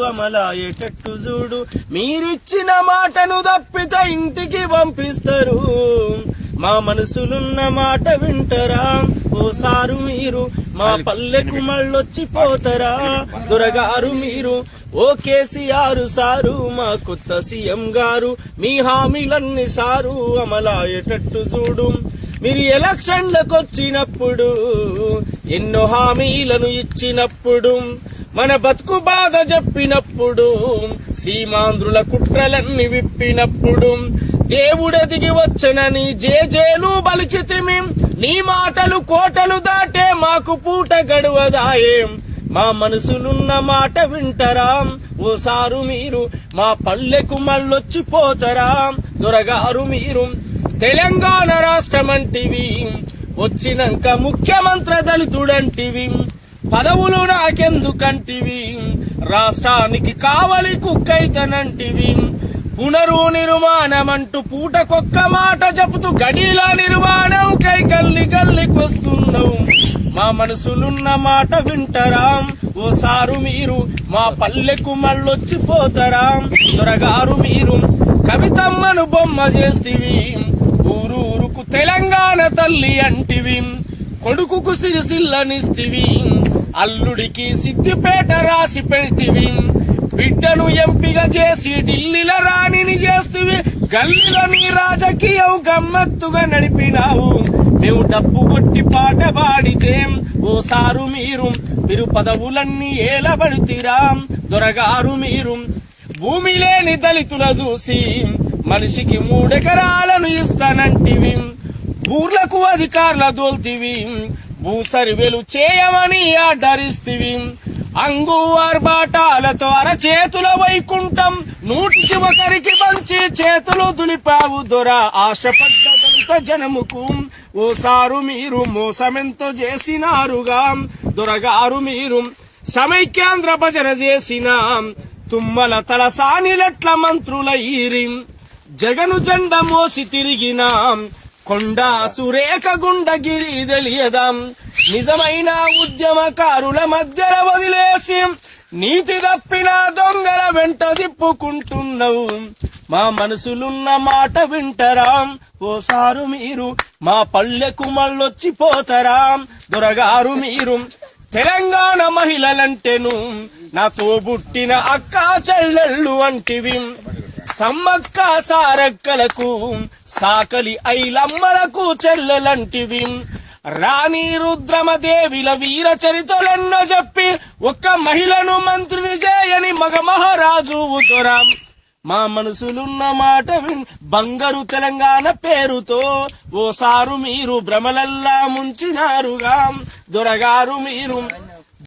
అమలాయేటట్టు చూడు. మీరిచ్చిన మాటను తప్పితే ఇంటికి పంపిస్తారు. మా మనసులున్న మాట వింటరా ఓసారు మీరు? మా పల్లెకు మళ్ళొచ్చిపోతారా దొరగారు మీరు? ఓ కేసీఆర్ సారు, మా కొత్త సీఎం గారు, మీ హామీలన్నీ సారు అమలాయేటట్టు చూడు. మీరు ఎలక్షన్లకు వచ్చినప్పుడు ఎన్నో హామీలను ఇచ్చినప్పుడు, మన బతుకు బాధ చెప్పినప్పుడు, సీమాంధ్రుల కుట్రలన్నీ విప్పినప్పుడు, దేవుడు దిగి వచ్చనని జేజేలు బలికితిమి. నీ మాటలు కోటలు దాటే మాకు పూట గడువదాయే. మా మనసులున్న మాట వింటరా ఓసారు మీరు? మా పల్లెకు మళ్ళొచ్చిపోతారా దొరగారు మీరు? తెలంగాణ రాష్ట్రమంటివి, వచ్చినాక ముఖ్యమంత్రి దళితుడంటివి, పదవులు నాకెందుకంటివి, రాష్ట్రానికి కావలి కుక్కైతనంటివి, పునర్నిర్మాణమంటూ పూటకొక్క మాట చెబుతూ గడిల నిర్మాణం కై గల్లి గల్లికొస్తున్నావు. మా మనసులున్న మాట వింటరా ఓసారు మీరు? మా పల్లెకు మళ్ళొచ్చిపోతారా దొరగారు మీరు? కవితమ్మను బొమ్మ చేస్తివి, ఊరూరుకు తెలంగాణ తల్లి అంటివి, కొడుకుకు సిరిసిల్లనిస్తివి, అల్లుడికి సిద్దిపేట రాసి పెడితివి, బిడ్డను ఎంపిక చేసి ఢిల్లీలో రాణిని చేస్తివి, గల్లీలో నీ రాజకీయం గమ్మత్తుగా నడిపినావు. మేము డప్పు కొట్టి పాట పాడితే ఓసారు మీరు? మీరు పదవులన్నీ ఏలబడితిరా దొరగారు మీరు? భూమి లేని దళితుల చూసి మనిషికి 3 ఎకరాలను ఇస్తానంటివి, ఊర్లకు అధికారుల దోల్తివి, భూసర్వేలు చేయమని ఆర్డరిస్తివి, అంగు ఆర్బాటాలతో అరచేతుల వైకుంఠం 100కి పంచి చేతులు దులిపావు దొర ఆశపడ్డ దళిత జనముకు ఓసారు మీరు? మోసమెంతో చేసినారుగా దొరగారు మీరు? సమైక్యాంధ్ర భజన చేసిన తుమ్మల తలసానిలెట్ల మంత్రులయ్యిరి, జగను జెండ మోసి తిరిగిన కొండా సురేఖ గుండగిరి తెలియదాం. నిజమైన ఉద్యమకారుల మధ్యలో వదిలేసి నీతి తప్పిన దొంగల వెంట తిప్పుకుంటున్నావు. మా మనసులున్న మాట వింటరా ఓసారు మీరు? మా పల్లెకు మళ్ళొచ్చిపోతారా దొరగారు మీరు? తెలంగాణ మహిళలంటేను నాతో బుట్టిన అక్క చెల్లెళ్ళు అంటివి, సమ్మక్క సారక్కలకు సాకలి ఐలమ్మలకు చెల్లెలంటివి, రాణి రుద్రమదేవిల వీర చరిత్రలెన్నో చెప్పి ఒక్క మహిళను మంత్రిని చేయని మగ మహారాజు దొర. మా మనసులున్న మాట బంగారు తెలంగాణ పేరుతో ఓసారు మీరు? భ్రమలల్లా ముంచినారుగా దొరగారు మీరు?